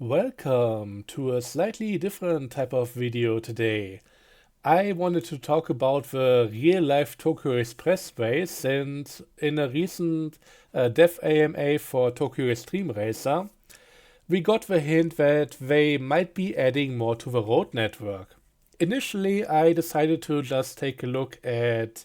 Welcome to a slightly different type of video today. I wanted to talk about the real-life Tokyo Expressway since in a recent dev AMA for Tokyo Extreme Racer, we got the hint that they might be adding more to the road network. Initially, I decided to just take a look at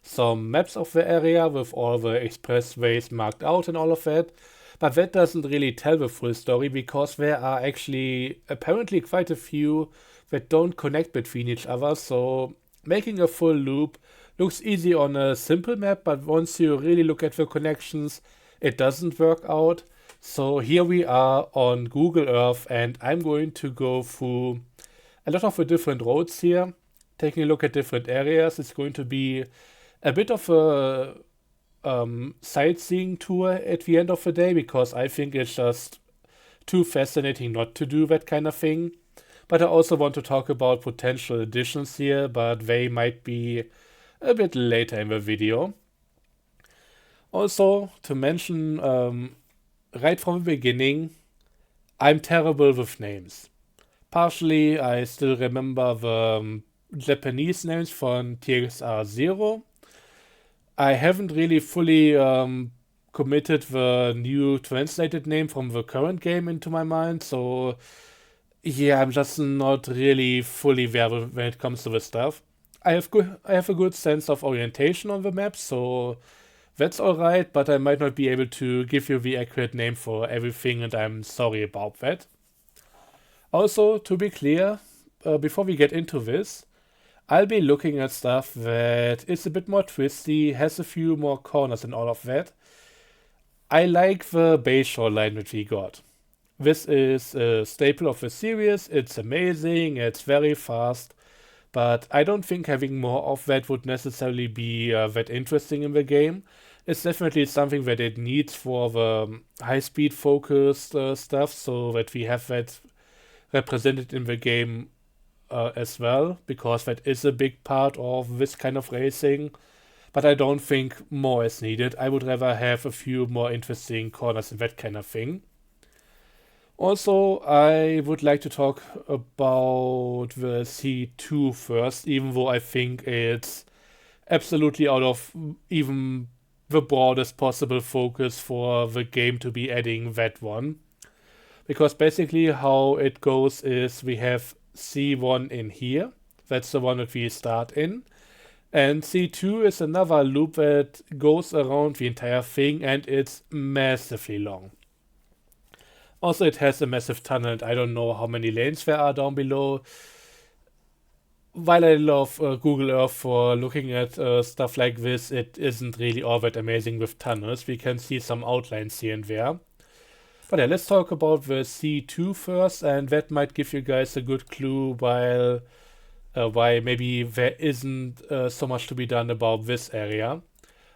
some maps of the area with all the expressways marked out and all of that, but that doesn't really tell the full story because there are actually apparently quite a few that don't connect between each other, so making a full loop looks easy on a simple map, but once you really look at the connections, it doesn't work out. So here we are on Google Earth, and I'm going to go through a lot of the different roads here, taking a look at different areas. It's going to be a bit of a sightseeing tour at the end of the day because I think it's just too fascinating not to do that kind of thing. But I also want to talk about potential additions here, but they might be a bit later in the video. Also, to mention right from the beginning, I'm terrible with names. Partially, I still remember the Japanese names from TXR Zero. I haven't really fully committed the new translated name from the current game into my mind, so yeah, I'm just not really fully there when it comes to this stuff. I have a good sense of orientation on the map, so that's alright, but I might not be able to give you the accurate name for everything, and I'm sorry about that. Also, to be clear, before we get into this, I'll be looking at stuff that is a bit more twisty, has a few more corners and all of that. I like the base shoreline that we got. This is a staple of the series, it's amazing, it's very fast, but I don't think having more of that would necessarily be that interesting in the game. It's definitely something that it needs for the high-speed focused stuff, so that we have that represented in the game as well, because that is a big part of this kind of racing. But I don't think more is needed. I would rather have a few more interesting corners and that kind of thing. Also, I would like to talk about the C2 first, even though I think it's absolutely out of even the broadest possible focus for the game to be adding that one. Because basically how it goes is we have C1 in here. That's the one that we start in. And C2 is another loop that goes around the entire thing, and it's massively long. Also, it has a massive tunnel, and I don't know how many lanes there are down below. While I love Google Earth for looking at stuff like this, it isn't really all that amazing with tunnels. We can see some outlines here and there. But yeah, let's talk about the C2 first, and that might give you guys a good clue why maybe there isn't so much to be done about this area.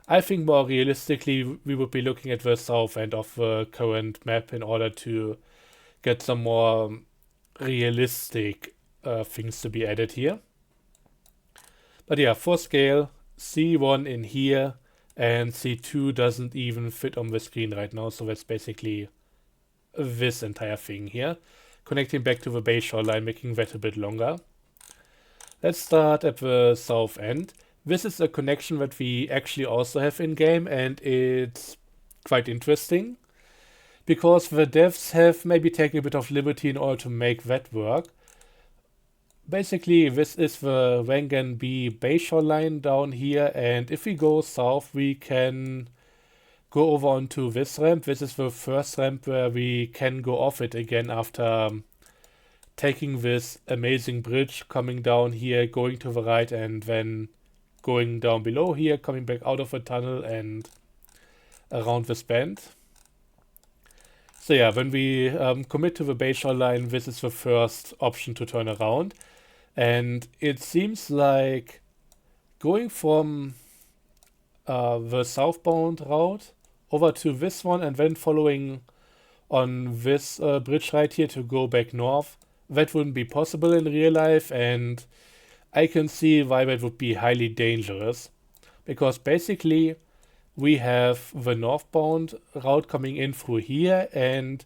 I think more realistically, we would be looking at the south end of the current map in order to get some more realistic things to be added here. But yeah, for scale, C1 in here, and C2 doesn't even fit on the screen right now, so that's basically this entire thing here, connecting back to the base shoreline, making that a bit longer. Let's start at the south end. This is a connection that we actually also have in game, and it's quite interesting because the devs have maybe taken a bit of liberty in order to make that work. Basically, this is the Wangan B base shoreline down here, and if we go south, we can go over onto this ramp. This is the first ramp where we can go off it again after taking this amazing bridge, coming down here, going to the right, and then going down below here, coming back out of the tunnel and around this bend. So yeah, when we commit to the base shoreline, this is the first option to turn around. And it seems like going from the southbound route over to this one and then following on this bridge right here to go back north, that wouldn't be possible in real life, and I can see why that would be highly dangerous, because basically we have the northbound route coming in through here, and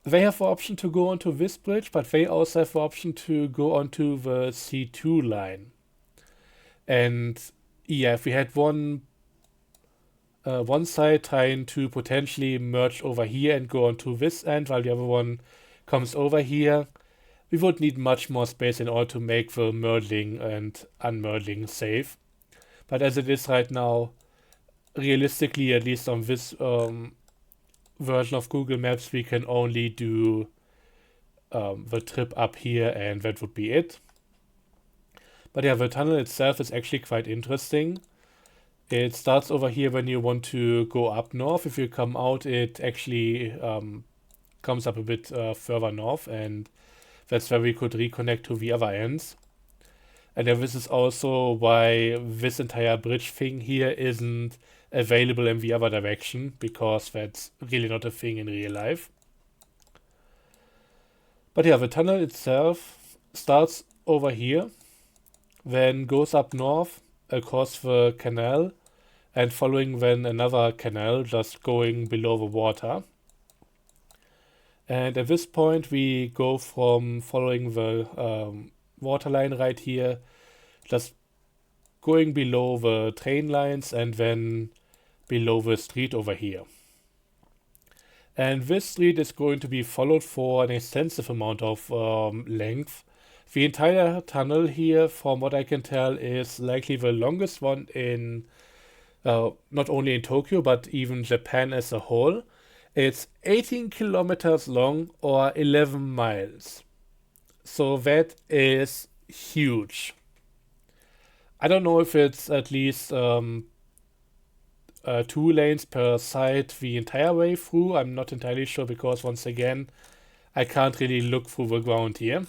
they have the option to go onto this bridge, but they also have the option to go onto the C2 line. And yeah, if we had one side trying to potentially merge over here and go onto this end, while the other one comes over here, we would need much more space in order to make the merging and unmerging safe. But as it is right now, realistically, at least on this version of Google Maps, we can only do the trip up here, and that would be it. But yeah, the tunnel itself is actually quite interesting. It starts over here when you want to go up north. If you come out, it actually comes up a bit further north, and that's where we could reconnect to the other ends. And then this is also why this entire bridge thing here isn't available in the other direction, because that's really not a thing in real life. But yeah, the tunnel itself starts over here, then goes up north across the canal, and following then another canal just going below the water. And at this point we go from following the water line right here, just going below the train lines and then below the street over here. And this street is going to be followed for an extensive amount of length. The entire tunnel here, from what I can tell, is likely the longest one in not only in Tokyo, but even Japan as a whole. It's 18 kilometers long, or 11 miles. So that is huge. I don't know if it's at least 2 lanes per side the entire way through. I'm not entirely sure, because once again, I can't really look through the ground here.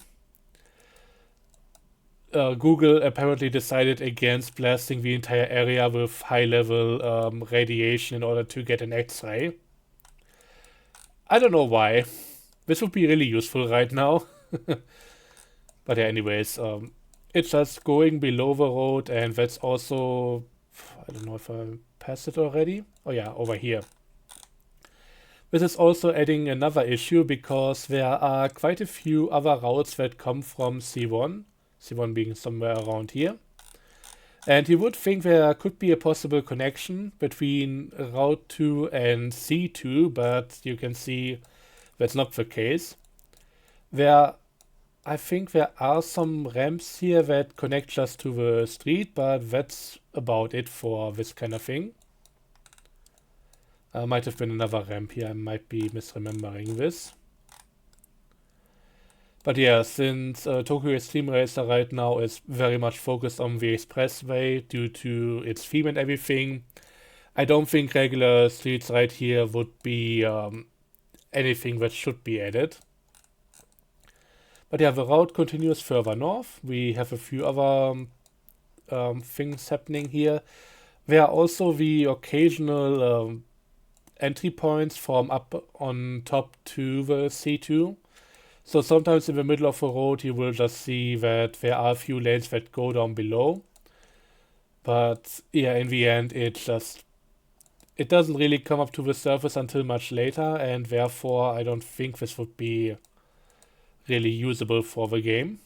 Google apparently decided against blasting the entire area with high-level radiation in order to get an X-ray. I don't know why. This would be really useful right now. But yeah, anyways, it's just going below the road, and that's also, I don't know if I passed it already. Oh yeah, over here. This is also adding another issue, because there are quite a few other routes that come from C1. C1 being somewhere around here. And you would think there could be a possible connection between Route 2 and C2, but you can see that's not the case. I think there are some ramps here that connect just to the street, but that's about it for this kind of thing. Might have been another ramp here, I might be misremembering this. But yeah, since Tokyo Extreme Racer right now is very much focused on the expressway due to its theme and everything, I don't think regular streets right here would be anything that should be added. But yeah, the route continues further north. We have a few other things happening here. There are also the occasional entry points from up on top to the C2. So sometimes in the middle of the road you will just see that there are a few lanes that go down below. But yeah, in the end it doesn't really come up to the surface until much later, and therefore I don't think this would be really usable for the game.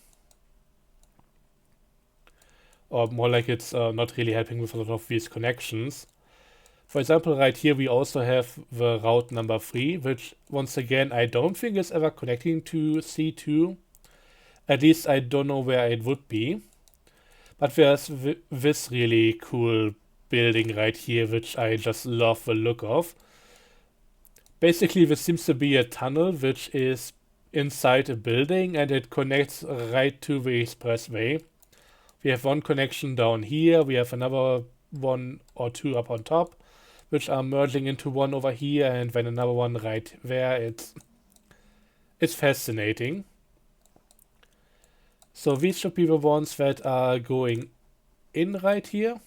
Or more like it's not really helping with a lot of these connections. For example, right here we also have the route number 3, which once again I don't think is ever connecting to C2. At least I don't know where it would be. But there's this really cool building right here, which I just love the look of. Basically, this seems to be a tunnel which is inside a building, and it connects right to the expressway. We have one connection down here, we have another one or two up on top, which are merging into one over here, and then another one right there. It's fascinating. So these should be the ones that are going in right here,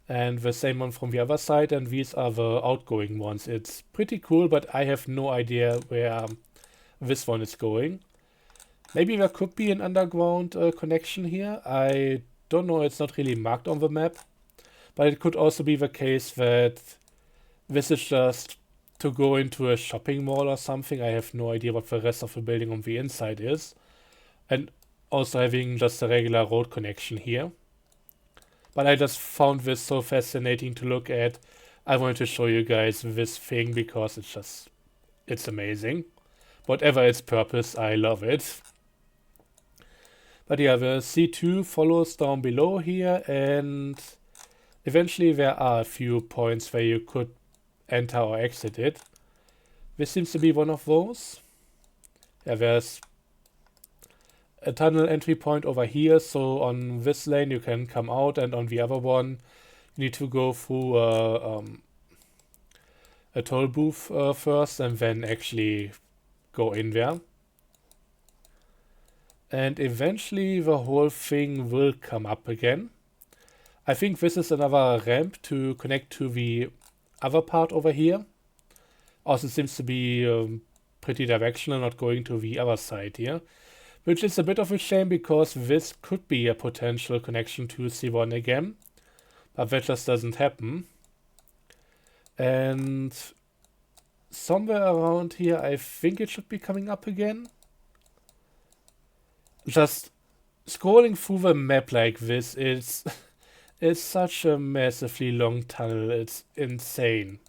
and the same one from the other side, and these are the outgoing ones. It's pretty cool, but I have no idea where this one is going. Maybe there could be an underground connection here. I don't know, it's not really marked on the map. But it could also be the case that this is just to go into a shopping mall or something. I have no idea what the rest of the building on the inside is. And also having just a regular road connection here. But I just found this so fascinating to look at. I wanted to show you guys this thing because it's amazing. Whatever its purpose, I love it. But yeah, the C2 follows down below here, and eventually there are a few points where you could enter or exit it. This seems to be one of those. Yeah, there's a tunnel entry point over here, so on this lane you can come out, and on the other one you need to go through a toll booth first and then actually go in there. And eventually the whole thing will come up again. I think this is another ramp to connect to the other part over here. Also seems to be pretty directional, not going to the other side here. Which is a bit of a shame because this could be a potential connection to C1 again. But that just doesn't happen. And somewhere around here I think it should be coming up again. Just scrolling through the map like this is it's such a massively long tunnel, it's insane.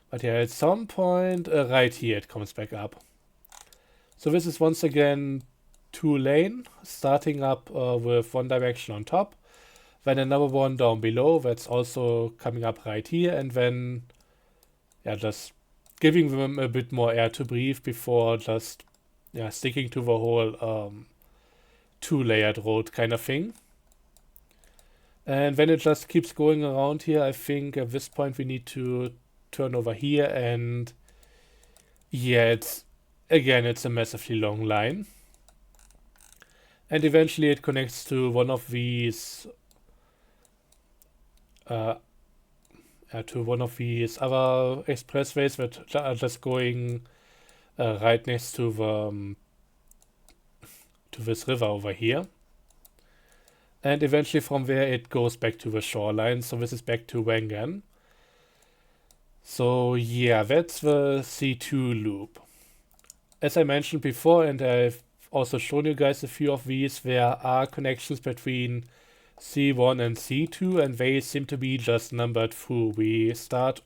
But yeah, at some point right here it comes back up. So this is once again 2-lane, starting up with one direction on top, then another one down below that's also coming up right here, and then yeah, just giving them a bit more air to breathe before just sticking to the whole 2-layered road kind of thing. And then it just keeps going around here. I think at this point we need to turn over here, and yeah, it's a massively long line. And eventually it connects to one of these other expressways that are just going right next to the to this river over here. And eventually from there it goes back to the shoreline. So this is back to Wengan. So yeah, that's the C2 loop. As I mentioned before, and I've also shown you guys a few of these, there are connections between C1 and C2, and they seem to be just numbered through. We start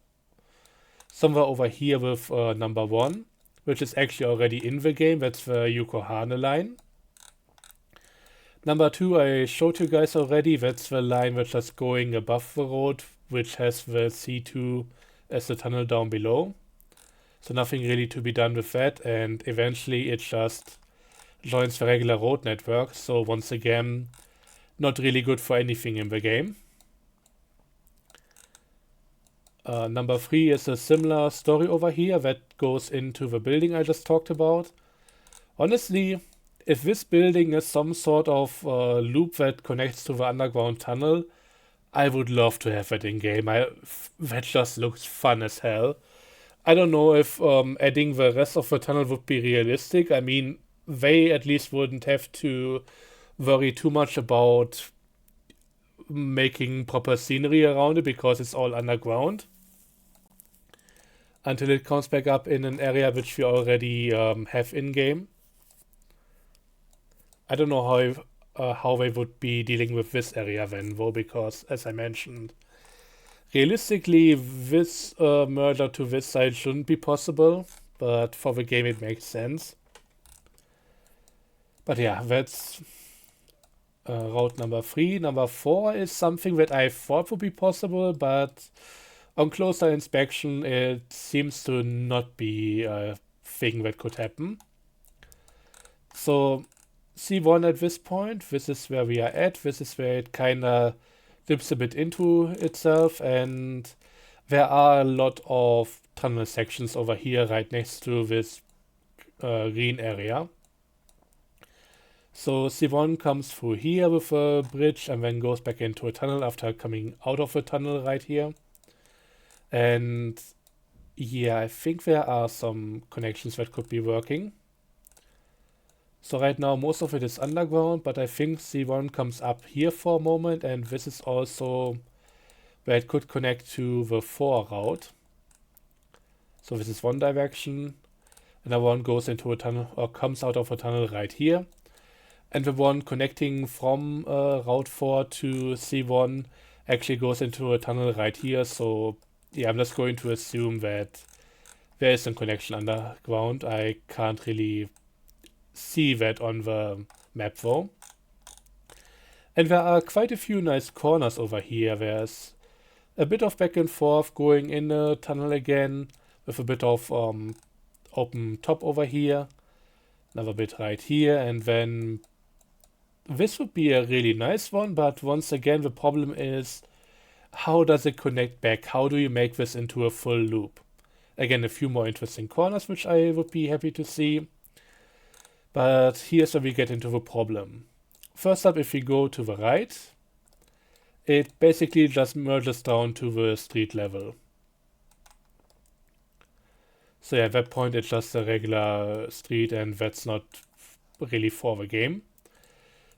somewhere over here with number 1, which is actually already in the game. That's the Yokohama line. Number 2 I showed you guys already. That's the line which is going above the road, which has the C2 as the tunnel down below. So nothing really to be done with that, and eventually it just joins the regular road network. So once again, not really good for anything in the game. Number 3 is a similar story over here that goes into the building I just talked about. Honestly, if this building is some sort of loop that connects to the underground tunnel, I would love to have it in game. That just looks fun as hell. I don't know if adding the rest of the tunnel would be realistic. I mean, they at least wouldn't have to worry too much about making proper scenery around it because it's all underground. Until it comes back up in an area which we already have in-game. I don't know how they would be dealing with this area then, though, because, as I mentioned, realistically, this merger to this side shouldn't be possible, but for the game it makes sense. But yeah, that's route number 3. Number 4 is something that I thought would be possible, but on closer inspection it seems to not be a thing that could happen. So C1 at this point, this is where we are at, this is where it kinda dips a bit into itself, and there are a lot of tunnel sections over here right next to this green area. So C1 comes through here with a bridge and then goes back into a tunnel after coming out of a tunnel right here. And yeah, I think there are some connections that could be working. So right now most of it is underground, but I think C1 comes up here for a moment, and this is also where it could connect to the 4 route. So this is one direction. Another one goes into a tunnel or comes out of a tunnel right here. And the one connecting from Route 4 to C1 actually goes into a tunnel right here. So yeah, I'm just going to assume that there is a connection underground. I can't really see that on the map though. And there are quite a few nice corners over here. There's a bit of back and forth going in the tunnel again with a bit of open top over here. Another bit right here, and then this would be a really nice one, but once again the problem is how does it connect back? How do you make this into a full loop? Again, a few more interesting corners which I would be happy to see. But here's where we get into the problem. First up, if we go to the right, it basically just merges down to the street level. So yeah, at that point it's just a regular street, and that's not really for the game.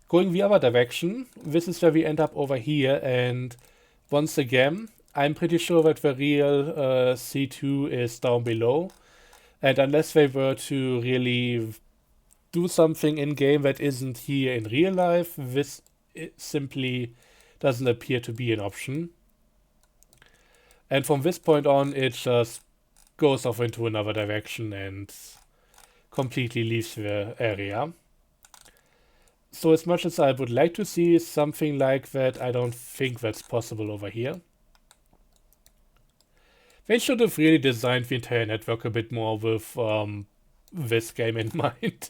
Going the other direction, this is where we end up over here, and once again, I'm pretty sure that the real C2 is down below, and unless they were to really do something in-game that isn't here in real life, this simply doesn't appear to be an option. And from this point on, it just goes off into another direction and completely leaves the area. So as much as I would like to see something like that, I don't think that's possible over here. They should have really designed the entire network a bit more with this game in mind.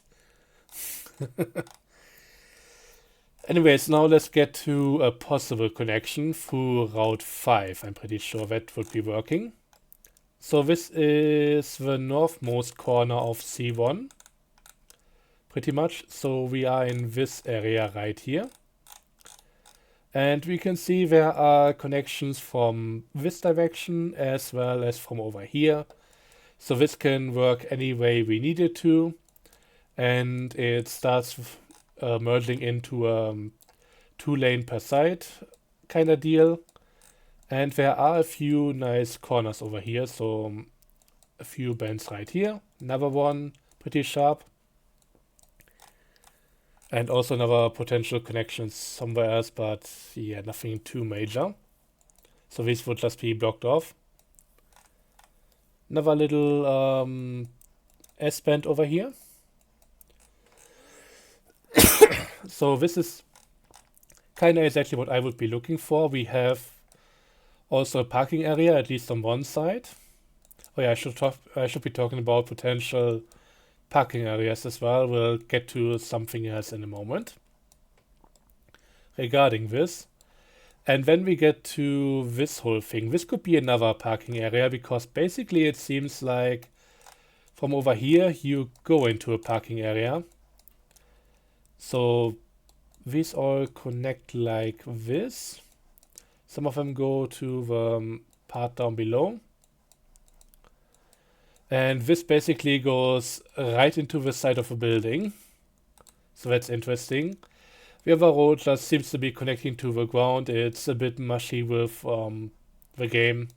Anyways, now let's get to a possible connection through Route 5. I'm pretty sure that would be working. So this is the northmost corner of C1. Pretty much. So we are in this area right here. And we can see there are connections from this direction as well as from over here. So this can work any way we need it to. And it starts merging into a 2-lane per side kind of deal. And there are a few nice corners over here. So a few bends right here. Another one pretty sharp. And also another potential connection somewhere else, but yeah, nothing too major. So these would just be blocked off. Another little S-band over here. So this is kind of exactly what I would be looking for. We have also a parking area, at least on one side. Oh yeah, I should be talking about potential parking areas as well. We'll get to something else in a moment regarding this. And when we get to this whole thing, this could be another parking area, because basically it seems like from over here you go into a parking area. So these all connect like this. Some of them go to the part down below. And this basically goes right into the side of a building. So that's interesting. The other road just seems to be connecting to the ground. It's a bit mushy with the game.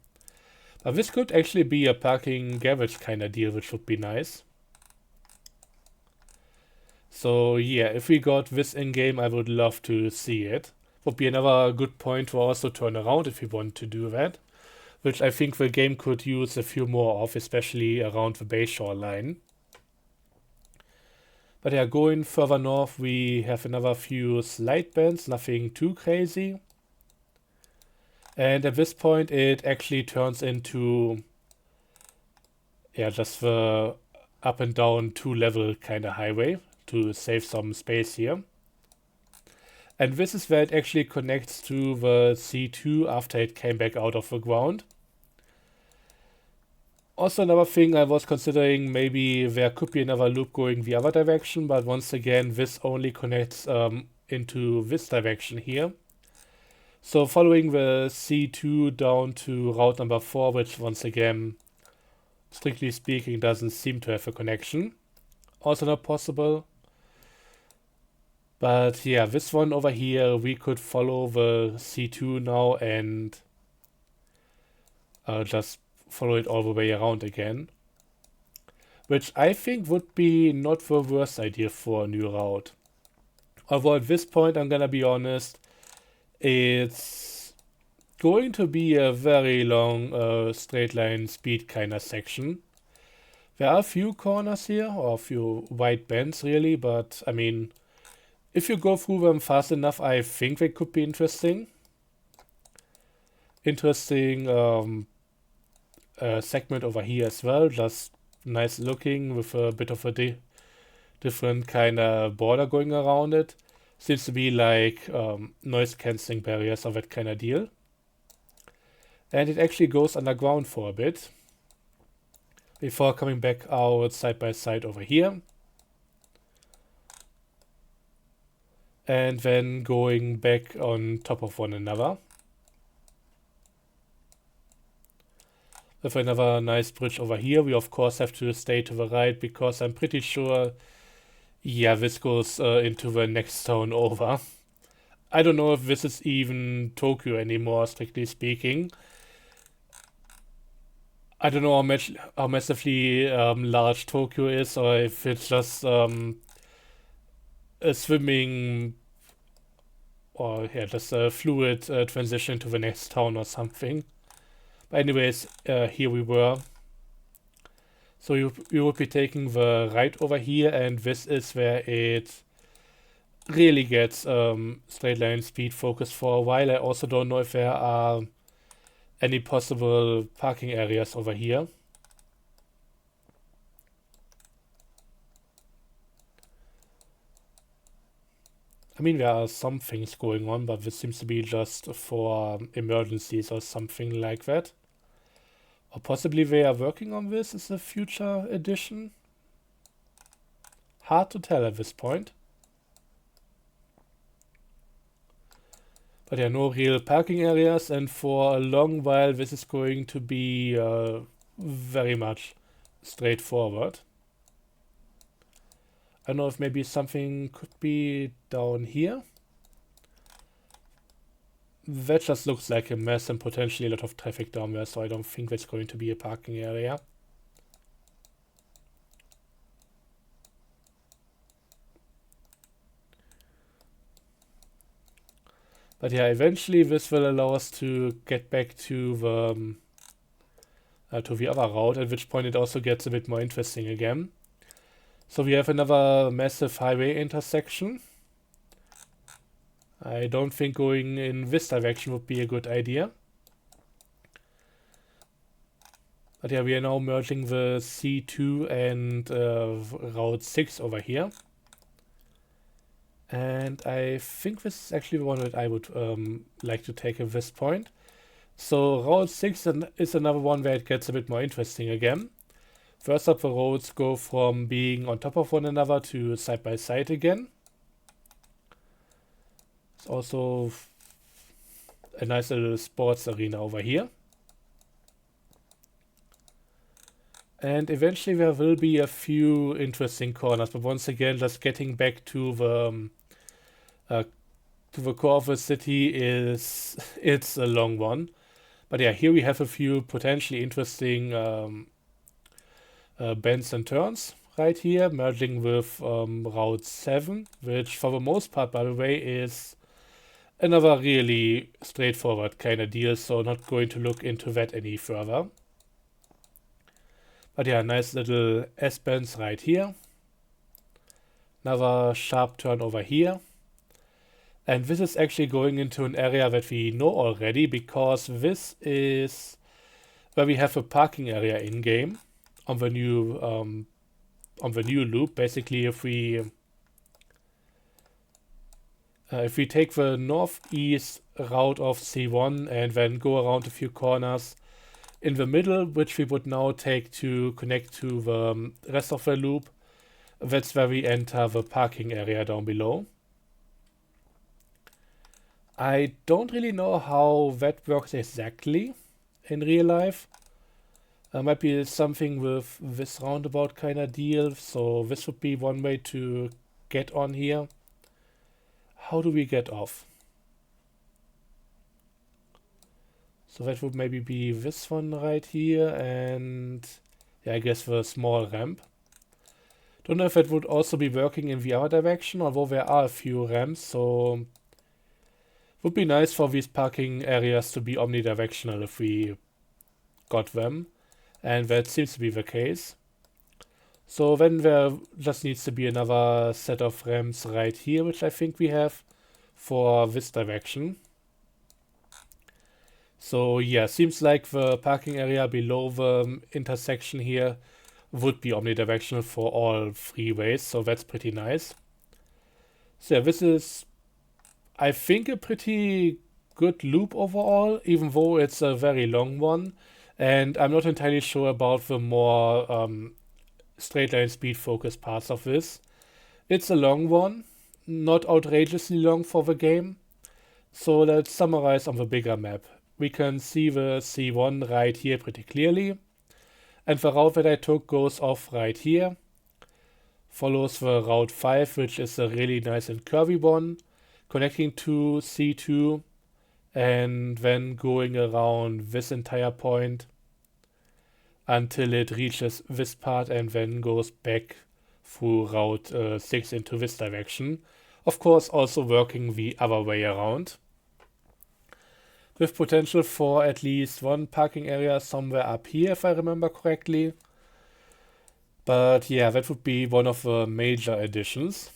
But this could actually be a parking garage kind of deal, which would be nice. So yeah, if we got this in-game, I would love to see it. Would be another good point to also turn around if you want to do that, which I think the game could use a few more of, especially around the Bayshore line. But yeah, going further north, we have another few slide bends, nothing too crazy. And at this point, it actually turns into, yeah, just the up and down 2-level kind of highway to save some space here. And this is where it actually connects to the C2 after it came back out of the ground. Also another thing I was considering, maybe there could be another loop going the other direction, but once again this only connects into this direction here. So following the C2 down to route number 4, which once again, strictly speaking, doesn't seem to have a connection. Also not possible. But yeah, this one over here, we could follow the C2 now and just follow it all the way around again. which I think would be not the worst idea for a new route. Although at this point, I'm gonna be honest, it's going to be a very long straight line speed kind of section. There are a few corners here, or a few wide bends really, but I mean, if you go through them fast enough, I think they could be interesting. Interesting segment over here as well, just nice looking with a bit of a different kind of border going around it. Seems to be like noise cancelling barriers or that kind of deal. And it actually goes underground for a bit before coming back out side by side over here. And then going back on top of one another. With another nice bridge over here. We of course have to stay to the right because I'm pretty sure, yeah, this goes into the next town over. I don't know if this is even Tokyo anymore, strictly speaking. I don't know how massively large Tokyo is, or if it's just a swimming, or yeah, just a fluid transition to the next town or something. But anyways, here we were. So you would be taking the right over here, and this is where it really gets straight line speed focused for a while. I also don't know if there are any possible parking areas over here. I mean, there are some things going on, but this seems to be just for emergencies or something like that. Or possibly they are working on this as a future edition. Hard to tell at this point. But there are no real parking areas, and for a long while this is going to be very much straightforward. I don't know if maybe something could be down here. That just looks like a mess and potentially a lot of traffic down there, so I don't think that's going to be a parking area. But yeah, eventually this will allow us to get back to the other route, at which point it also gets a bit more interesting again. So we have another massive highway intersection. I don't think going in this direction would be a good idea. But yeah, we are now merging the C2 and Route 6 over here. And I think this is actually the one that I would like to take at this point. So Route 6 is another one where it gets a bit more interesting again. First up, the roads go from being on top of one another to side by side again. It's also a nice little sports arena over here. And eventually there will be a few interesting corners, but once again, just getting back to the core of the city it's a long one. But yeah, here we have a few potentially interesting bends and turns right here, merging with Route 7, which for the most part, by the way, is another really straightforward kind of deal, so not going to look into that any further. But yeah, nice little S-bends right here. Another sharp turn over here. And this is actually going into an area that we know already, because this is where we have a parking area in-game on the new loop. Basically, if we take the northeast route of C1 and then go around a few corners in the middle, which we would now take to connect to the rest of the loop, that's where we enter the parking area down below. I don't really know how that works exactly in real life. Might be something with this roundabout kind of deal, so this would be one way to get on here. How do we get off? So that would maybe be this one right here, and yeah, I guess the small ramp. Don't know if it would also be working in the other direction, although there are a few ramps, so would be nice for these parking areas to be omnidirectional if we got them, and that seems to be the case. So then there just needs to be another set of ramps right here, which I think we have for this direction. So yeah, seems like the parking area below the intersection here would be omnidirectional for all freeways, so that's pretty nice. So yeah, this is, I think, a pretty good loop overall, even though it's a very long one, and I'm not entirely sure about the more straight line speed focused parts of this. It's a long one, not outrageously long for the game. So let's summarize on the bigger map. We can see the C1 right here pretty clearly, and the route that I took goes off right here, follows the Route 5, which is a really nice and curvy one, connecting to C2, and then going around this entire point until it reaches this part and then goes back through Route 6 into this direction. Of course, also working the other way around, with potential for at least one parking area somewhere up here, if I remember correctly. But yeah, that would be one of the major additions.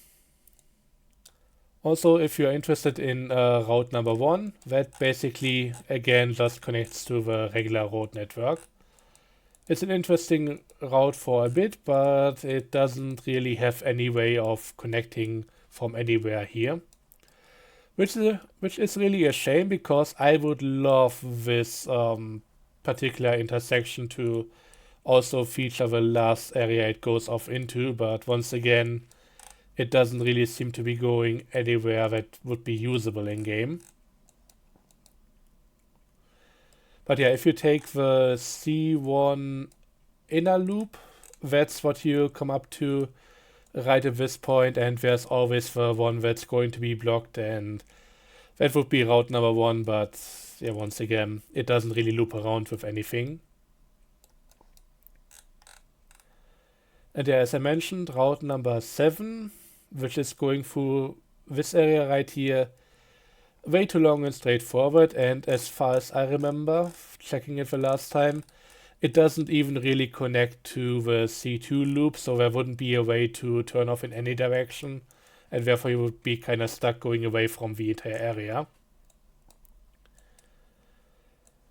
Also, if you're interested in route number 1, that basically again just connects to the regular road network. It's an interesting route for a bit, but it doesn't really have any way of connecting from anywhere here. Which is really a shame, because I would love this particular intersection to also feature the last area it goes off into, but once again, it doesn't really seem to be going anywhere that would be usable in game. But yeah, if you take the C1 inner loop, that's what you come up to right at this point, and there's always the one that's going to be blocked, and that would be route number 1, but yeah, once again, it doesn't really loop around with anything. And yeah, as I mentioned, route number 7, which is going through this area right here, way too long and straightforward, and as far as I remember, checking it the last time, it doesn't even really connect to the C2 loop, so there wouldn't be a way to turn off in any direction, and therefore you would be kind of stuck going away from the entire area.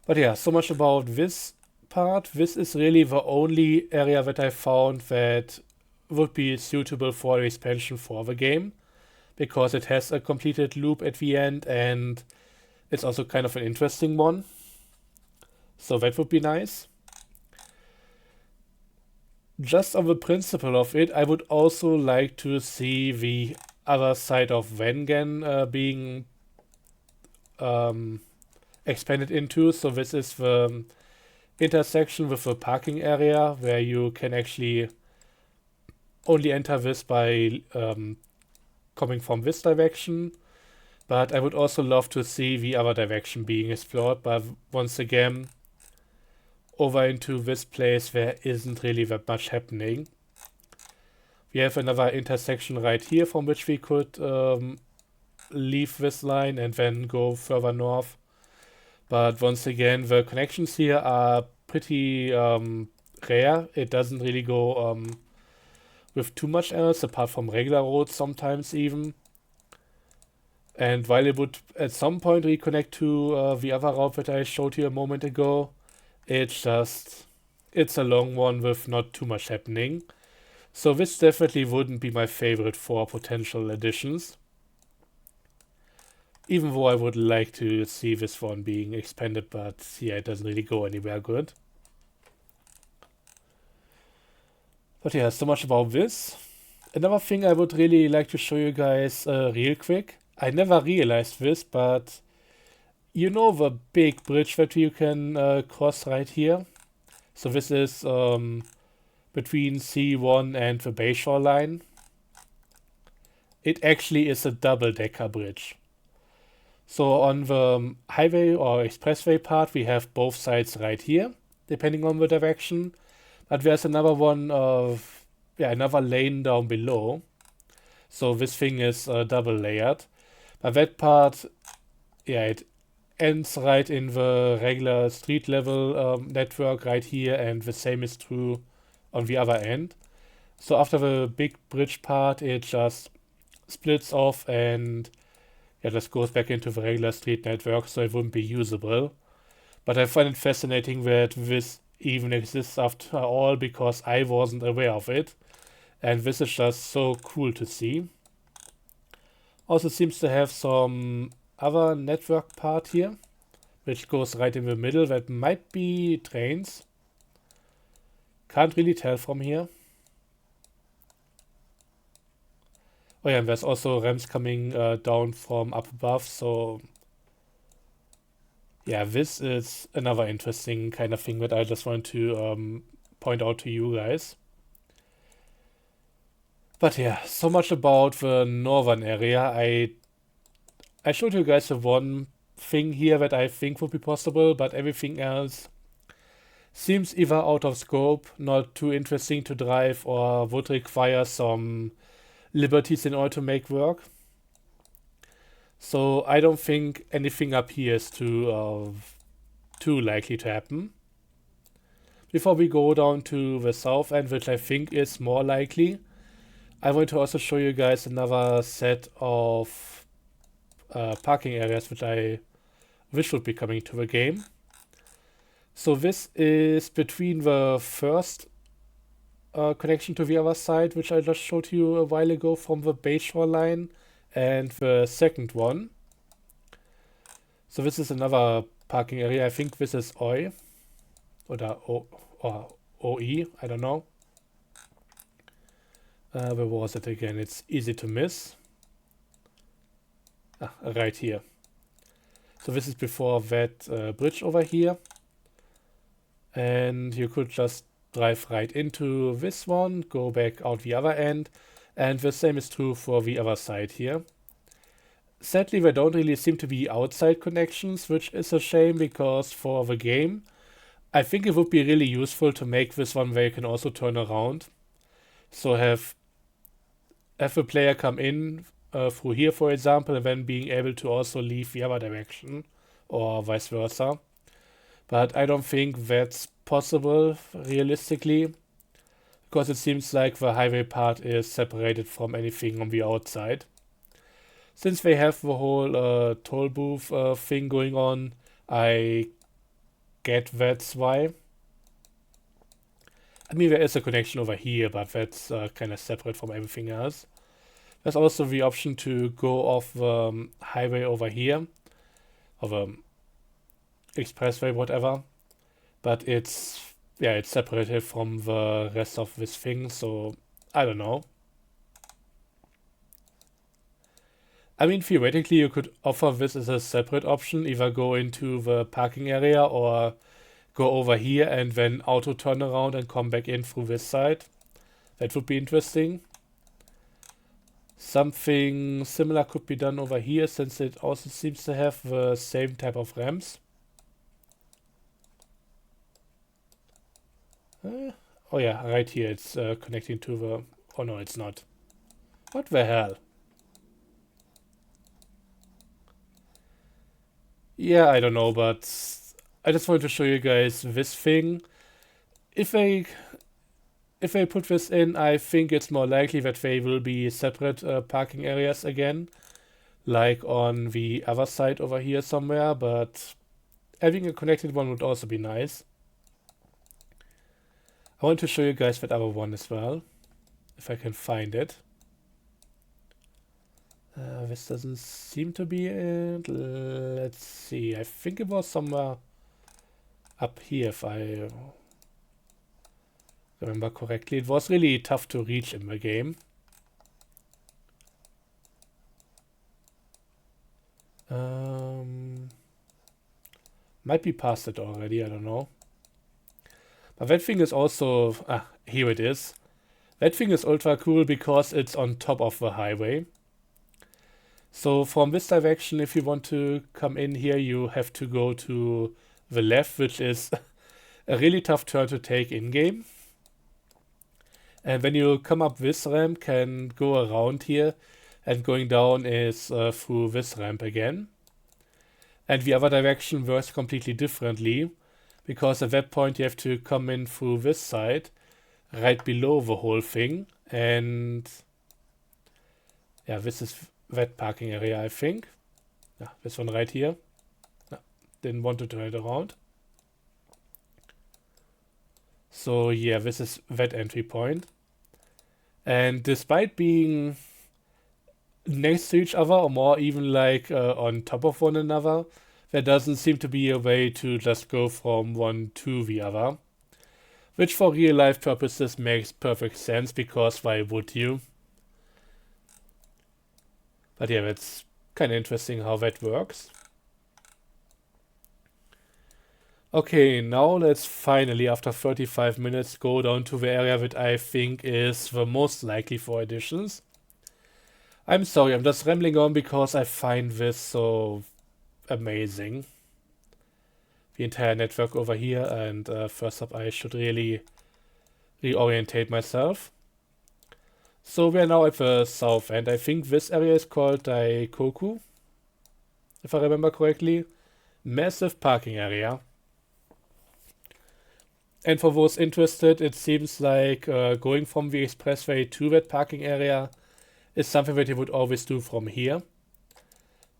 But yeah, so much about this part. This is really the only area that I found that would be suitable for expansion for the game, because it has a completed loop at the end, and it's also kind of an interesting one. So that would be nice. Just on the principle of it, I would also like to see the other side of Wengen being expanded into. So this is the intersection with the parking area, where you can actually only enter this by coming from this direction. But I would also love to see the other direction being explored. But once again, over into this place, there isn't really that much happening. We have another intersection right here from which we could leave this line and then go further north. But once again, the connections here are pretty rare. It doesn't really go with too much else, apart from regular roads sometimes even. And while it would at some point reconnect to the other route that I showed you a moment ago, it's a long one with not too much happening. So this definitely wouldn't be my favorite for potential additions. Even though I would like to see this one being expanded, but yeah, it doesn't really go anywhere good. But yeah, so much about this. Another thing I would really like to show you guys real quick. I never realized this, but you know the big bridge that you can cross right here? So this is between C1 and the Bayshore line. It actually is a double-decker bridge. So on the highway or expressway part, we have both sides right here, depending on the direction. But there's another one another lane down below. So this thing is double layered. But that part, it ends right in the regular street level network right here, and the same is true on the other end. So after the big bridge part, it just splits off and just goes back into the regular street network, so it wouldn't be usable. But I find it fascinating that this even exists after all, because I wasn't aware of it. And this is just so cool to see. Also seems to have some other network part here, which goes right in the middle. That might be trains. Can't really tell from here. Oh yeah, and there's also ramps coming down from up above, so yeah, this is another interesting kind of thing that I just want to point out to you guys. But yeah, so much about the northern area. I showed you guys the one thing here that I think would be possible, but everything else seems either out of scope, not too interesting to drive, or would require some liberties in order to make work. So I don't think anything up here is too likely to happen. Before we go down to the south end, which I think is more likely, I want to also show you guys another set of parking areas which I wish would be coming to the game. So this is between the first connection to the other side, which I just showed you a while ago from the Bayshore line, and the second one. So this is another parking area. I think this is OI or OE, I don't know. Where was it again? It's easy to miss. Right here. So this is before that bridge over here. And you could just drive right into this one, go back out the other end, and the same is true for the other side here. Sadly, there don't really seem to be outside connections, which is a shame, because for the game, I think it would be really useful to make this one where you can also turn around. So have the player come in through here, for example, and then being able to also leave the other direction, or vice versa. But I don't think that's possible realistically, because it seems like the highway part is separated from anything on the outside. Since they have the whole toll booth thing going on, I get that's why. I mean, there is a connection over here, but that's kind of separate from everything else. There's also the option to go off the highway over here, or the expressway, whatever. But it's separated from the rest of this thing, so I don't know. I mean, theoretically, you could offer this as a separate option, either go into the parking area or go over here and then auto turn around and come back in through this side. That would be interesting. Something similar could be done over here, since it also seems to have the same type of ramps. Oh yeah, right here it's connecting to the... Oh no, it's not. What the hell? Yeah, I don't know, but I just wanted to show you guys this thing. If they put this in, I think it's more likely that they will be separate parking areas again, like on the other side over here somewhere, but having a connected one would also be nice. I want to show you guys that other one as well, if I can find it. This doesn't seem to be it. Let's see. I think it was somewhere up here, if I remember correctly. It was really tough to reach in the game. Might be past it already, I don't know. But that thing is also... here it is. That thing is ultra cool because it's on top of the highway. So from this direction, if you want to come in here, you have to go to the left, which is a really tough turn to take in-game. And when you come up, this ramp can go around here, and going down is through this ramp again. And the other direction works completely differently, because at that point you have to come in through this side, right below the whole thing. And yeah, this is that parking area, I think. Yeah, this one right here. No, didn't want to turn it around. So yeah, this is that entry point. And despite being next to each other, or more even like on top of one another, there doesn't seem to be a way to just go from one to the other. Which for real life purposes makes perfect sense, because why would you? But yeah, it's kind of interesting how that works. Okay, now let's finally, after 35 minutes, go down to the area that I think is the most likely for additions. I'm sorry, I'm just rambling on because I find this so amazing. The entire network over here, and first up I should really reorientate myself. So we are now at the south end. I think this area is called Daikoku, if I remember correctly. Massive parking area. And for those interested, it seems like going from the expressway to that parking area is something that you would always do from here.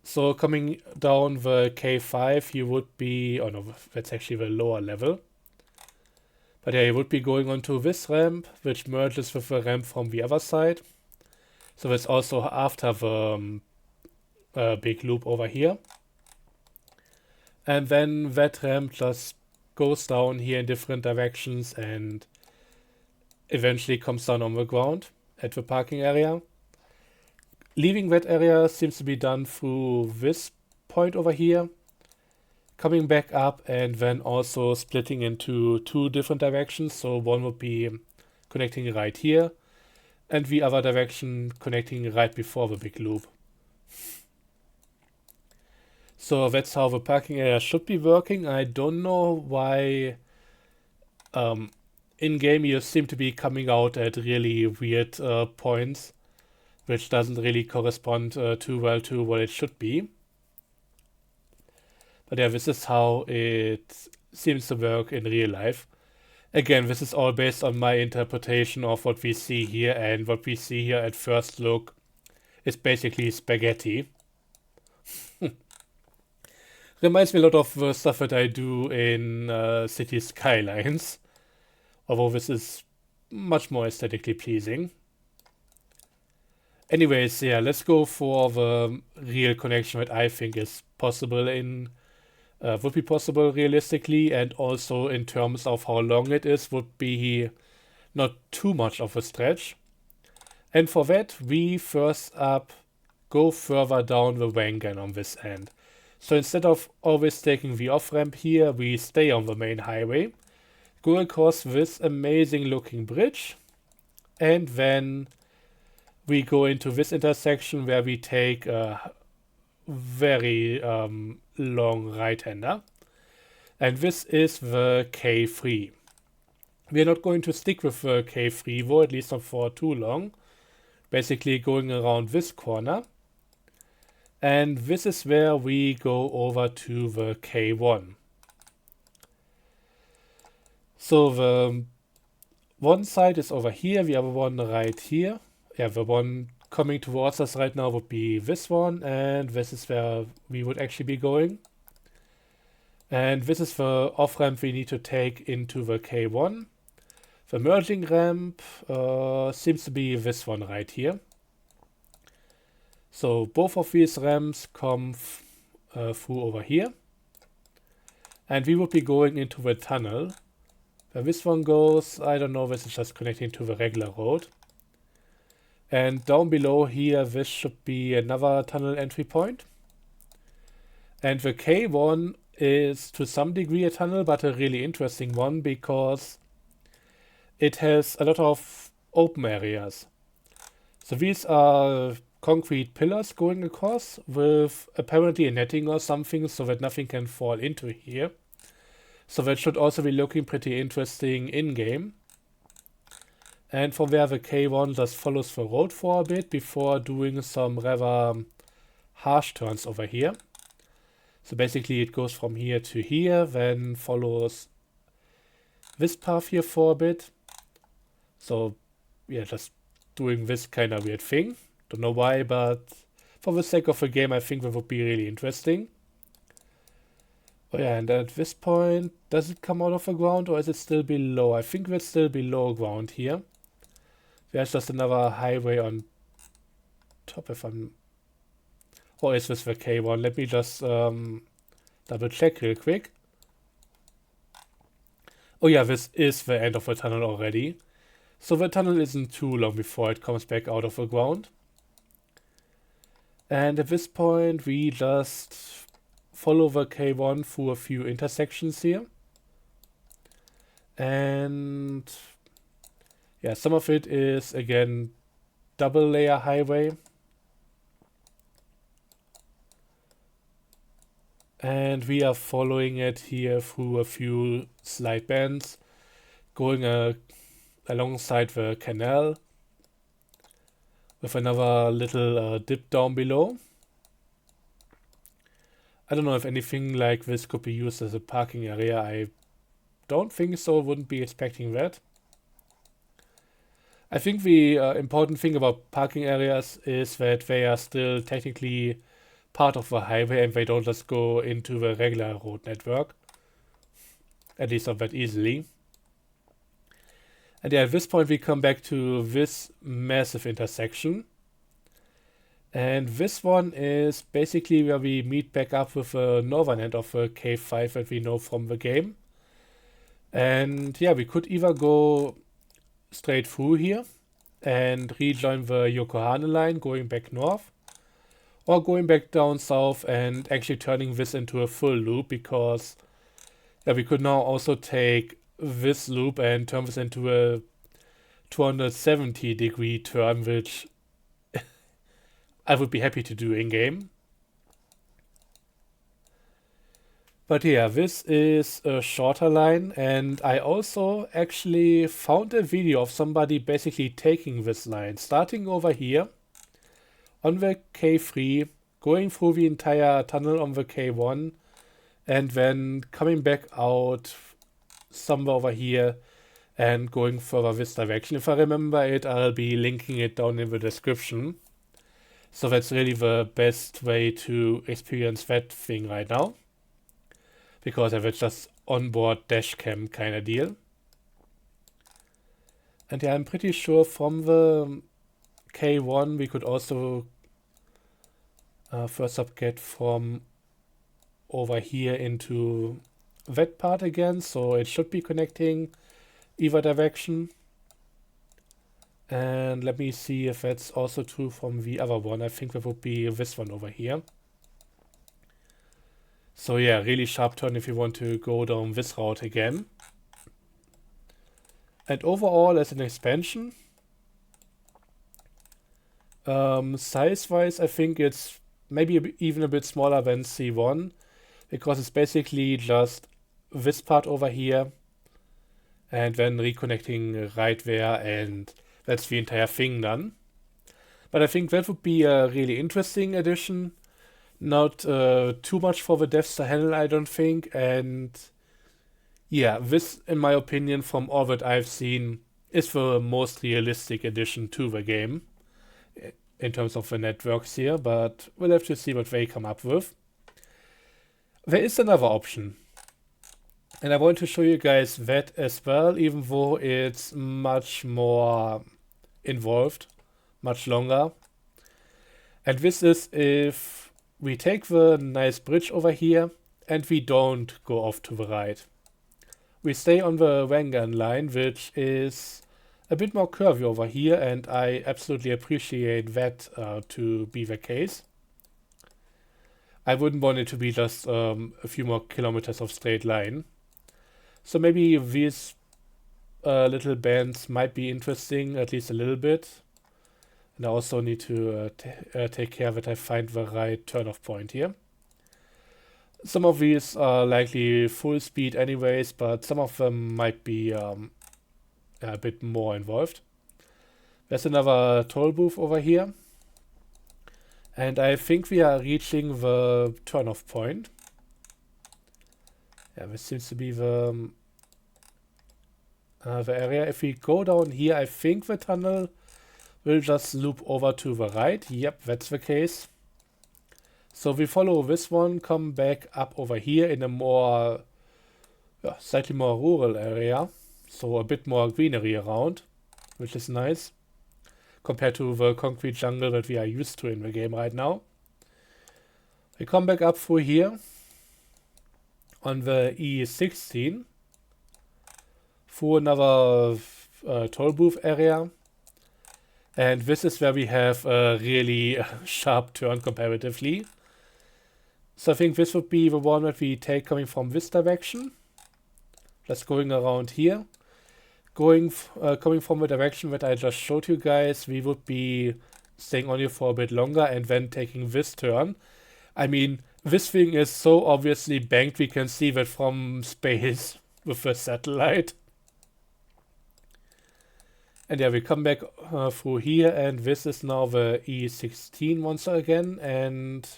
So coming down the K5, you would be, oh no, that's actually the lower level. But yeah, you would be going onto this ramp, which merges with the ramp from the other side. So that's also after the big loop over here. And then that ramp just goes down here in different directions and eventually comes down on the ground at the parking area. Leaving that area seems to be done through this point over here, coming back up, and then also splitting into two different directions. So one would be connecting right here, and the other direction connecting right before the big loop. So that's how the parking area should be working. I don't know why in-game you seem to be coming out at really weird points, which doesn't really correspond too well to what it should be. But yeah, this is how it seems to work in real life. Again, this is all based on my interpretation of what we see here, and what we see here at first look is basically spaghetti. Reminds me a lot of the stuff that I do in City Skylines, although this is much more aesthetically pleasing. Anyways, yeah, let's go for the real connection that I think is possible would be possible realistically, and also in terms of how long it is, would be not too much of a stretch. And for that, we first up go further down the Wangan on this end. So instead of always taking the off-ramp here, we stay on the main highway, go across this amazing looking bridge, and then we go into this intersection where we take a very long right-hander. And this is the K3. We are not going to stick with the K3 though, at least not for too long. Basically going around this corner. And this is where we go over to the K1. So the one side is over here, the other one right here. Yeah, the one coming towards us right now would be this one, and this is where we would actually be going. And this is the off-ramp we need to take into the K1. The merging ramp seems to be this one right here. So both of these ramps come through over here. And we would be going into the tunnel. Where this one goes, I don't know, this is just connecting to the regular road. And down below here, this should be another tunnel entry point. And the K1 is to some degree a tunnel, but a really interesting one because it has a lot of open areas. So these are concrete pillars going across with apparently a netting or something so that nothing can fall into here. So that should also be looking pretty interesting in-game. And from where the K1 just follows the road for a bit before doing some rather harsh turns over here. So basically it goes from here to here, then follows this path here for a bit. So yeah, just doing this kind of weird thing. Don't know why, but for the sake of the game, I think that would be really interesting. Oh yeah, and at this point, does it come out of the ground or is it still below? I think it's still below ground here. There's just another highway on top if I'm... Or is this the K1? Let me just double check real quick. Oh yeah, this is the end of the tunnel already. So the tunnel isn't too long before it comes back out of the ground. And at this point, we just follow the K1 through a few intersections here. And yeah, some of it is again double layer highway. And we are following it here through a few slight bends, going alongside the canal with another little dip down below. I don't know if anything like this could be used as a parking area. I don't think so, wouldn't be expecting that. I think the important thing about parking areas is that they are still technically part of the highway and they don't just go into the regular road network. At least not that easily. And yeah, at this point we come back to this massive intersection. And this one is basically where we meet back up with the northern end of the K5 that we know from the game. And yeah, we could either go straight through here and rejoin the Yokohama line going back north, or going back down south and actually turning this into a full loop, because yeah, we could now also take this loop and turn this into a 270-degree turn, which I would be happy to do in-game. But yeah, this is a shorter line, and I also actually found a video of somebody basically taking this line, starting over here on the K3, going through the entire tunnel on the K1, and then coming back out somewhere over here and going further this direction. If I remember it, I'll be linking it down in the description. So that's really the best way to experience that thing right now, because I have just onboard dash cam kind of deal. And yeah, I'm pretty sure from the K1 we could also first up get from over here into that part again, so it should be connecting either direction. And let me see if that's also true from the other one. I think that would be this one over here. So yeah, really sharp turn if you want to go down this route again. And overall, as an expansion, size-wise, I think it's maybe even a bit smaller than C1, because it's basically just this part over here and then reconnecting right there, and that's the entire thing done. But I think that would be a really interesting addition. Not too much for the devs to handle, I don't think. And yeah, this, in my opinion, from all that I've seen, is the most realistic addition to the game in terms of the networks here. But we'll have to see what they come up with. There is another option, and I want to show you guys that as well, even though it's much more involved, much longer. And this is if we take the nice bridge over here and we don't go off to the right. We stay on the Wangan line, which is a bit more curvy over here, and I absolutely appreciate that to be the case. I wouldn't want it to be just a few more kilometers of straight line. So maybe these little bends might be interesting, at least a little bit. And I also need to take care that I find the right turn-off point here. Some of these are likely full speed anyways, but some of them might be a bit more involved. There's another toll booth over here. And I think we are reaching the turn-off point. Yeah, this seems to be the area. If we go down here, I think the tunnel will just loop over to the right. Yep, that's the case. So we follow this one, come back up over here in a more, slightly more rural area. So a bit more greenery around, which is nice compared to the concrete jungle that we are used to in the game right now. We come back up through here on the E16 through another toll booth area. And this is where we have a really sharp turn comparatively. So I think this would be the one that we take coming from this direction. Just going around here. Coming from the direction that I just showed you guys, we would be staying on here for a bit longer and then taking this turn. I mean, this thing is so obviously banked, we can see that from space with the satellite. And yeah, we come back through here, and this is now the E16 once again, and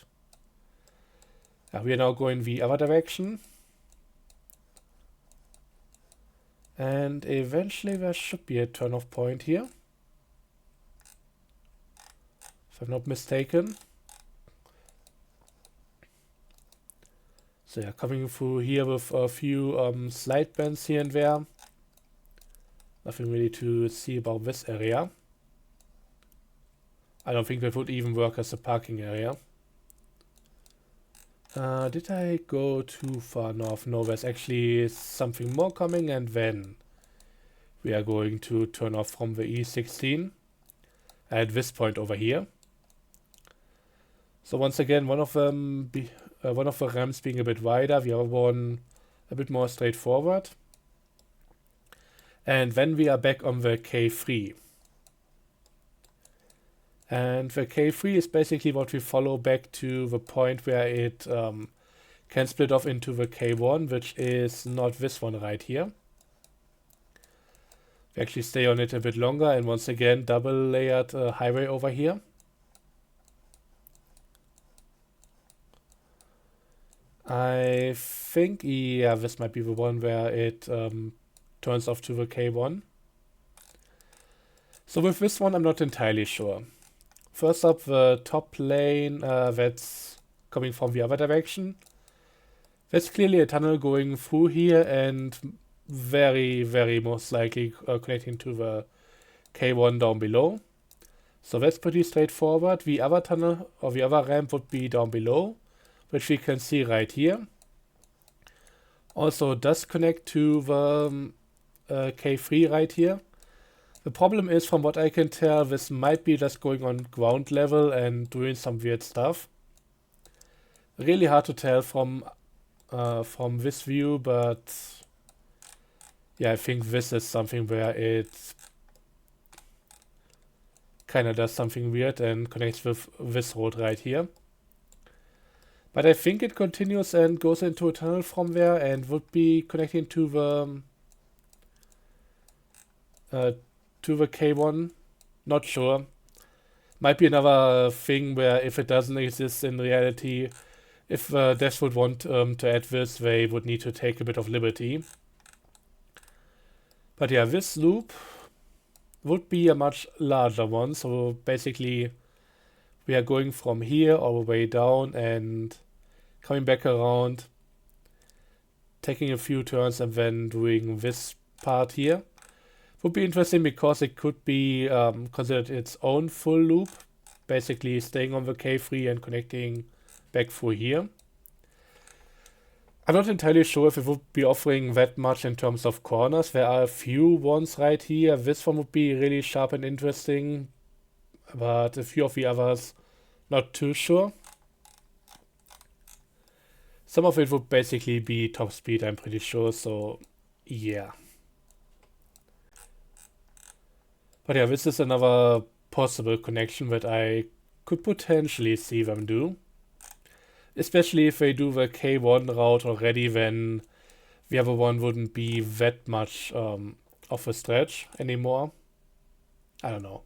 we are now going the other direction. And eventually there should be a turn-off point here, if I'm not mistaken. So yeah, coming through here with a few slide bends here and there. Nothing really to see about this area. I don't think that would even work as a parking area. Did I go too far north? No, there's actually something more coming, and then we are going to turn off from the E16 at this point over here. So once again, one of the ramps being a bit wider, the other one a bit more straightforward. And then we are back on the K3. And the K3 is basically what we follow back to the point where it can split off into the K1, which is not this one right here. We actually stay on it a bit longer, and once again, double layered highway over here. I think, yeah, this might be the one where it turns off to the K1. So with this one, I'm not entirely sure. First up, the top lane that's coming from the other direction. There's clearly a tunnel going through here, and very, very most likely connecting to the K1 down below. So that's pretty straightforward. The other tunnel, or the other ramp, would be down below, which we can see right here. Also does connect to the K3 right here. The problem is, from what I can tell, this might be just going on ground level and doing some weird stuff. Really hard to tell from this view, but yeah, I think this is something where it kind of does something weird and connects with this road right here. But I think it continues and goes into a tunnel from there and would be connecting to the K1. Not sure. Might be another thing where if it doesn't exist in reality, if devs would want to add this, they would need to take a bit of liberty. But yeah, this loop would be a much larger one. So basically, we are going from here all the way down and coming back around, taking a few turns, and then doing this part here. Would be interesting because it could be considered its own full loop, basically staying on the K3 and connecting back through here. I'm not entirely sure if it would be offering that much in terms of corners. There are a few ones right here. This one would be really sharp and interesting, but a few of the others, not too sure. Some of it would basically be top speed, I'm pretty sure, so yeah. But yeah, this is another possible connection that I could potentially see them do. Especially if they do the K1 route already, then the other one wouldn't be that much of a stretch anymore. I don't know.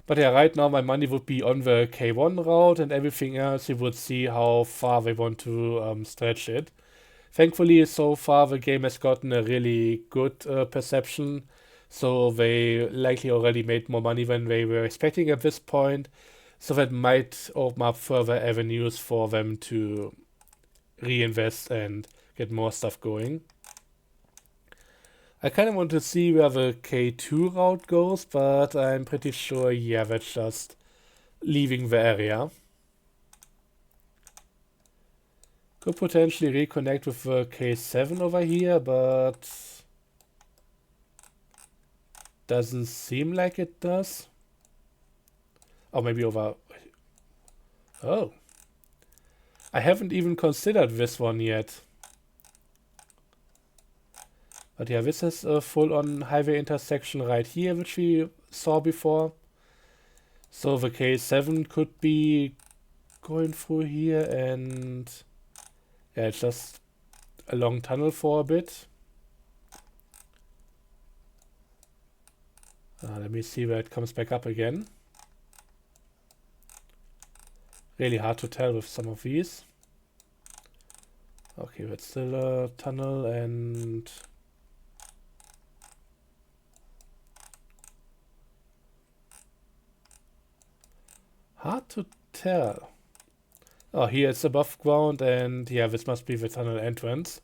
But yeah, right now my money would be on the K1 route, and everything else you would see how far they want to stretch it. Thankfully, so far the game has gotten a really good perception, so they likely already made more money than they were expecting at this point. So that might open up further avenues for them to reinvest and get more stuff going. I kind of want to see where the K2 route goes, but I'm pretty sure, yeah, that's just leaving the area. Could potentially reconnect with the K7 over here, but doesn't seem like it does. Or maybe over... Oh. I haven't even considered this one yet. But yeah, this is a full-on highway intersection right here, which we saw before. So the K7 could be going through here, and yeah, it's just a long tunnel for a bit. Let me see where it comes back up again. Really hard to tell with some of these. Okay, that's still a tunnel, and hard to tell. Oh, here it's above ground, and yeah, this must be the tunnel entrance.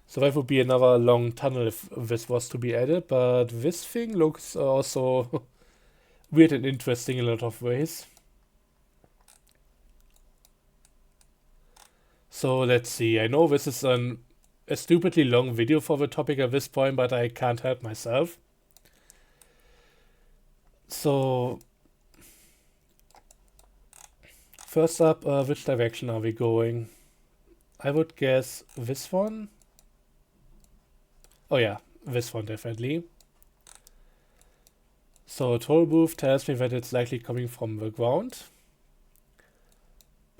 So that would be another long tunnel if this was to be added, but this thing looks also weird and interesting in a lot of ways. So let's see, I know this is a stupidly long video for the topic at this point, but I can't help myself. So, first up, which direction are we going? I would guess this one. Oh yeah, this one definitely. So toll booth tells me that it's likely coming from the ground.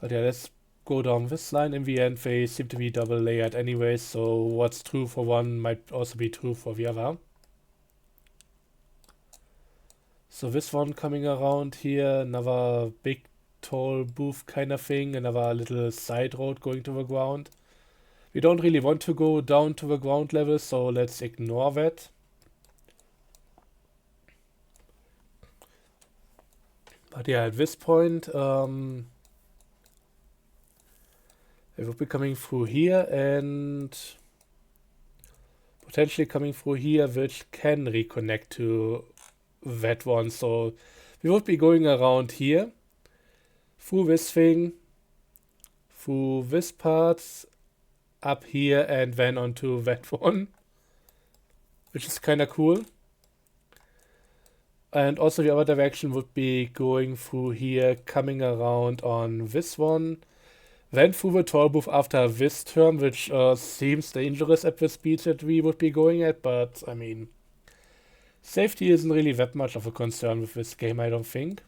But yeah, let's go down this line. In the end, they seem to be double layered anyway, so what's true for one might also be true for the other. So this one coming around here, another big toll booth kind of thing, another little side road going to the ground. We don't really want to go down to the ground level, so let's ignore that. But yeah, at this point, it will be coming through here and potentially coming through here, which can reconnect to that one. So we would be going around here, through this thing, through this part, up here, and then onto that one, which is kind of cool. And also the other direction would be going through here, coming around on this one, then through the toll booth after this turn, which seems dangerous at the speed that we would be going at, but I mean, safety isn't really that much of a concern with this game, I don't think.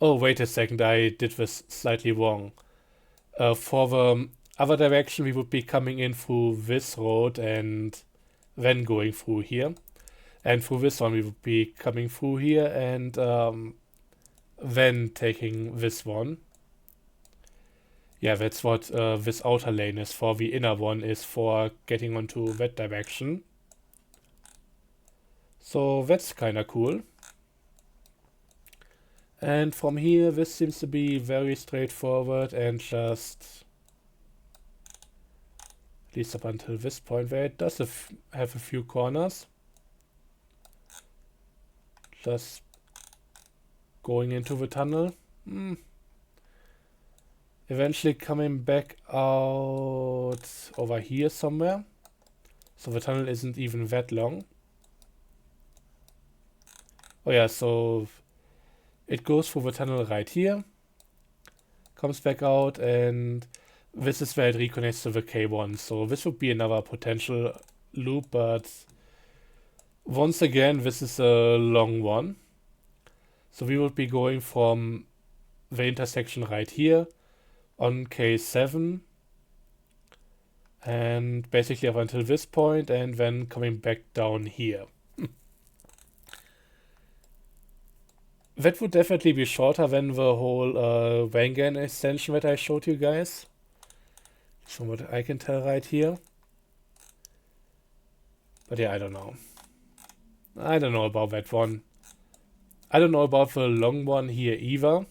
Oh, wait a second, I did this slightly wrong. For the other direction, we would be coming in through this road and then going through here. And through this one, we would be coming through here and then taking this one. Yeah, that's what this outer lane is for. The inner one is for getting onto that direction. So that's kind of cool. And from here, this seems to be very straightforward and just, at least up until this point, where it does have a few corners. Just going into the tunnel. Eventually coming back out over here somewhere. So the tunnel isn't even that long. Oh yeah, so it goes through the tunnel right here, comes back out, and this is where it reconnects to the K1. So this would be another potential loop, but once again, this is a long one. So we would be going from the intersection right here on K7 and basically up until this point, and then coming back down here. That would definitely be shorter than the whole Wangan extension that I showed you guys. From what I can tell right here. But yeah, I don't know. I don't know about that one. I don't know about the long one here either.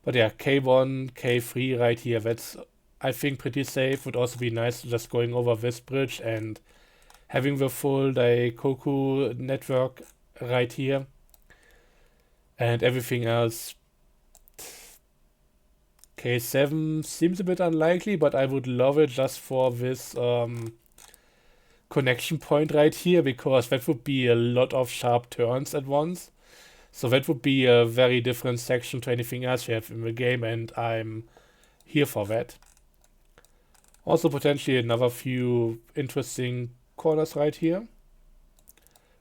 But yeah, K1, K3 right here, that's, I think, pretty safe. Would also be nice just going over this bridge and having the full Daikoku network right here. And everything else, K7 seems a bit unlikely, but I would love it just for this connection point right here, because that would be a lot of sharp turns at once. So that would be a very different section to anything else we have in the game, and I'm here for that. Also potentially another few interesting corners right here.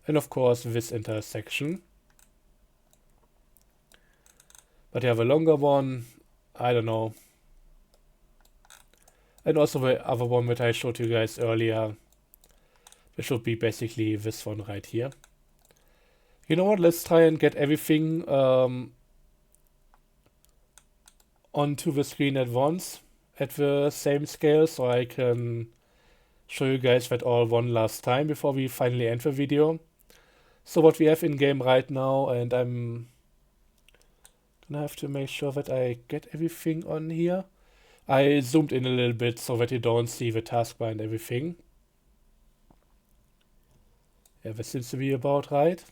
And of course this intersection. But yeah, the longer one, I don't know. And also the other one that I showed you guys earlier. This should be basically this one right here. You know what, let's try and get everything onto the screen at once at the same scale, so I can show you guys that all one last time before we finally end the video. So what we have in game right now, and I'm gonna have to make sure that I get everything on here. I zoomed in a little bit so that you don't see the taskbar and everything. Yeah, that seems to be about right.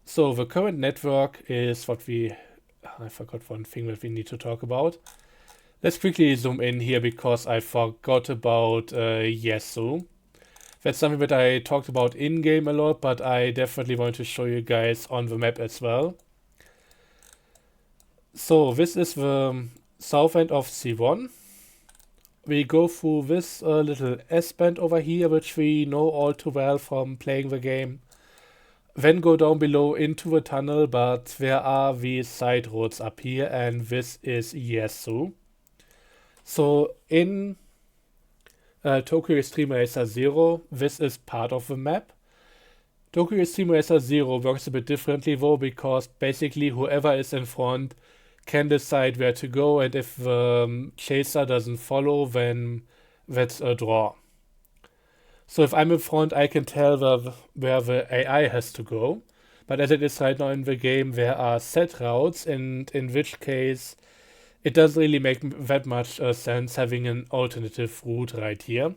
So the current network is what I forgot one thing that we need to talk about. Let's quickly zoom in here because I forgot about Yesu. That's something that I talked about in-game a lot, but I definitely want to show you guys on the map as well. So this is the south end of C1. We go through this little S-band over here, which we know all too well from playing the game. Then go down below into the tunnel, but there are these side roads up here, and this is Yesu. So in Tokyo Extreme Racer Zero, this is part of the map. Tokyo Extreme Racer Zero works a bit differently though, because basically whoever is in front can decide where to go, and if the chaser doesn't follow, then that's a draw. So if I'm in front, I can tell where the AI has to go. But as it is right now in the game, there are set routes, and in which case it doesn't really make that much sense having an alternative route right here,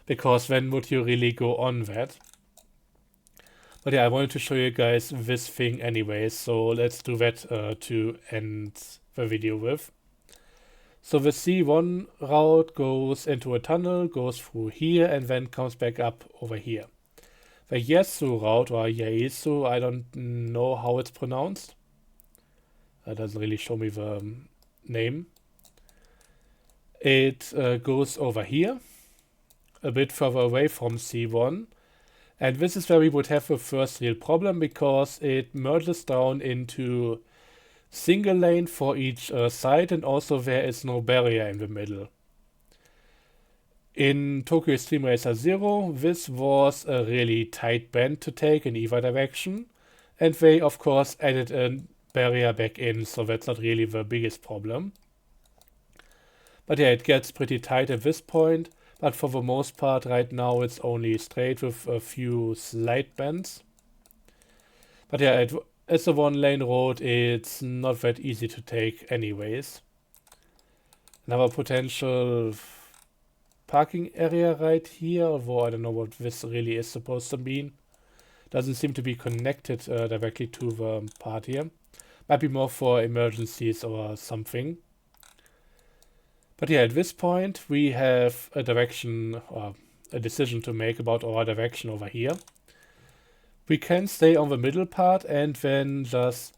because when would you really go on that? But yeah, I wanted to show you guys this thing anyway, so let's do that to end the video with. So the C1 route goes into a tunnel, goes through here, and then comes back up over here. The Yesu route, or Yesu, I don't know how it's pronounced. That doesn't really show me the name. It goes over here, a bit further away from C1. And this is where we would have the first real problem, because it merges down into single lane for each side, and also there is no barrier in the middle. In Tokyo Extreme Racer Zero, this was a really tight bend to take in either direction, and they of course added a barrier back in, so that's not really the biggest problem. But yeah, it gets pretty tight at this point, but for the most part right now it's only straight with a few slight bends. But yeah, as a one-lane road, it's not that easy to take anyways. Another potential parking area right here, although I don't know what this really is supposed to mean. Doesn't seem to be connected directly to the part here. Might be more for emergencies or something. But yeah, at this point we have a direction, or a decision to make about our direction over here. We can stay on the middle part and then just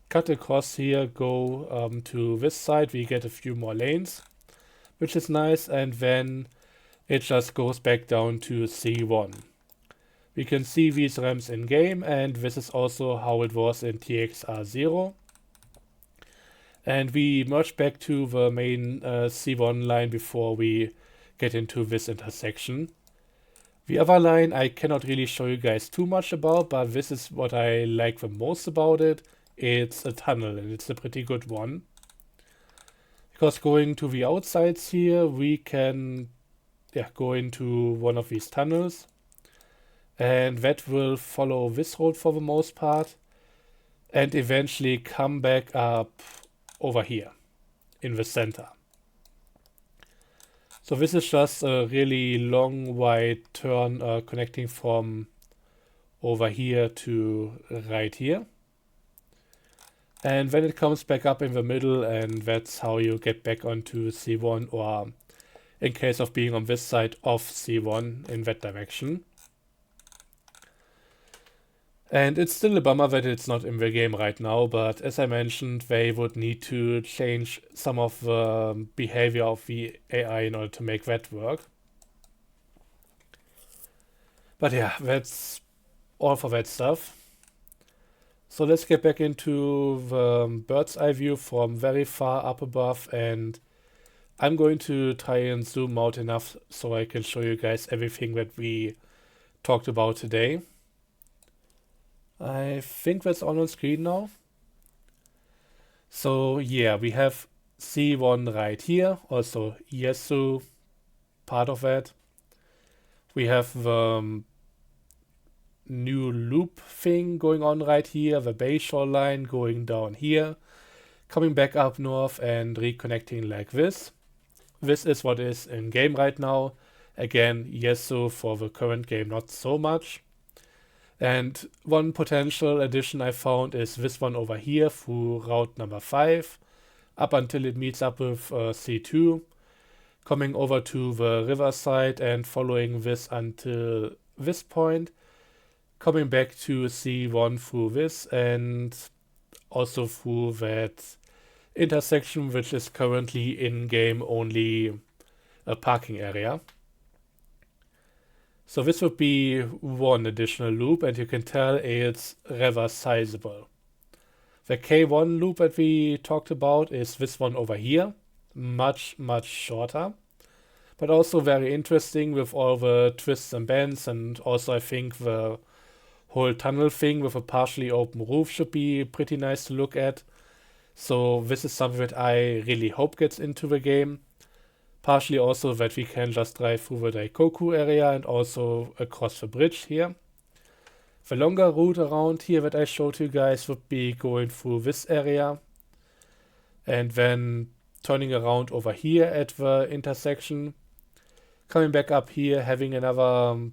cut across here, go to this side. We get a few more lanes, which is nice, and then it just goes back down to C1. We can see these ramps in game, and this is also how it was in TXR Zero. And we merge back to the main C1 line before we get into this intersection. The other line I cannot really show you guys too much about, but this is what I like the most about it. It's a tunnel, and it's a pretty good one. Because going to the outsides here, we can go into one of these tunnels. And that will follow this road for the most part. And eventually come back up over here in the center. So this is just a really long, wide turn connecting from over here to right here. And then it comes back up in the middle, and that's how you get back onto C1, or in case of being on this side of C1 in that direction. And it's still a bummer that it's not in the game right now, but as I mentioned, they would need to change some of the behavior of the AI in order to make that work. But yeah, that's all for that stuff. So let's get back into the bird's eye view from very far up above, and I'm going to try and zoom out enough so I can show you guys everything that we talked about today. I think that's all on screen now. So yeah, we have C1 right here, also Yesu, part of that. We have the new loop thing going on right here, the Bayshore line going down here, coming back up north and reconnecting like this. This is what is in game right now. Again, Yesu for the current game, not so much. And one potential addition I found is this one over here through route number 5, up until it meets up with C2, coming over to the riverside and following this until this point, coming back to C1 through this, and also through that intersection, which is currently in-game only a parking area. So this would be one additional loop, and you can tell it's rather sizable. The K1 loop that we talked about is this one over here, much shorter, but also very interesting with all the twists and bends, and also I think the whole tunnel thing with a partially open roof should be pretty nice to look at. So this is something that I really hope gets into the game. Partially also that we can just drive through the Daikoku area and also across the bridge here. The longer route around here that I showed you guys would be going through this area and then turning around over here at the intersection, coming back up here, having another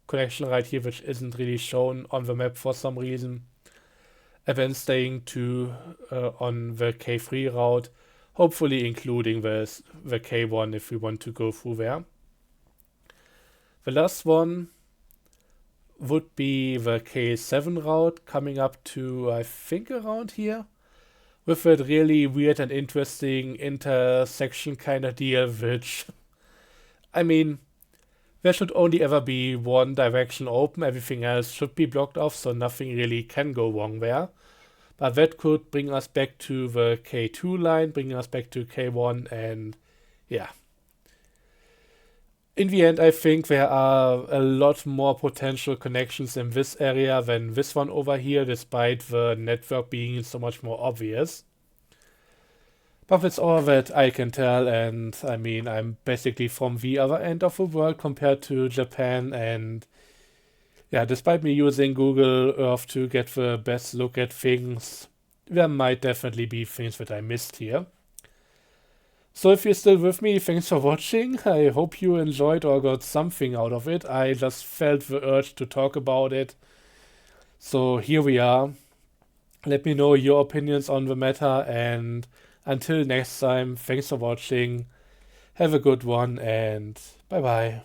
connection right here which isn't really shown on the map for some reason, and then staying on the K3 route, hopefully including the K1 if we want to go through there. The last one would be the K7 route coming up to, I think, around here, with that really weird and interesting intersection kind of deal, which, I mean, there should only ever be one direction open, everything else should be blocked off, so nothing really can go wrong there. But that could bring us back to the K2 line, bringing us back to K1, and yeah. In the end, I think there are a lot more potential connections in this area than this one over here, despite the network being so much more obvious. But that's all that I can tell, and I mean, I'm basically from the other end of the world compared to Japan, and yeah, despite me using Google Earth to get the best look at things, there might definitely be things that I missed here. So if you're still with me, thanks for watching. I hope you enjoyed or got something out of it. I just felt the urge to talk about it. So here we are. Let me know your opinions on the matter, and until next time, thanks for watching. Have a good one, and bye bye.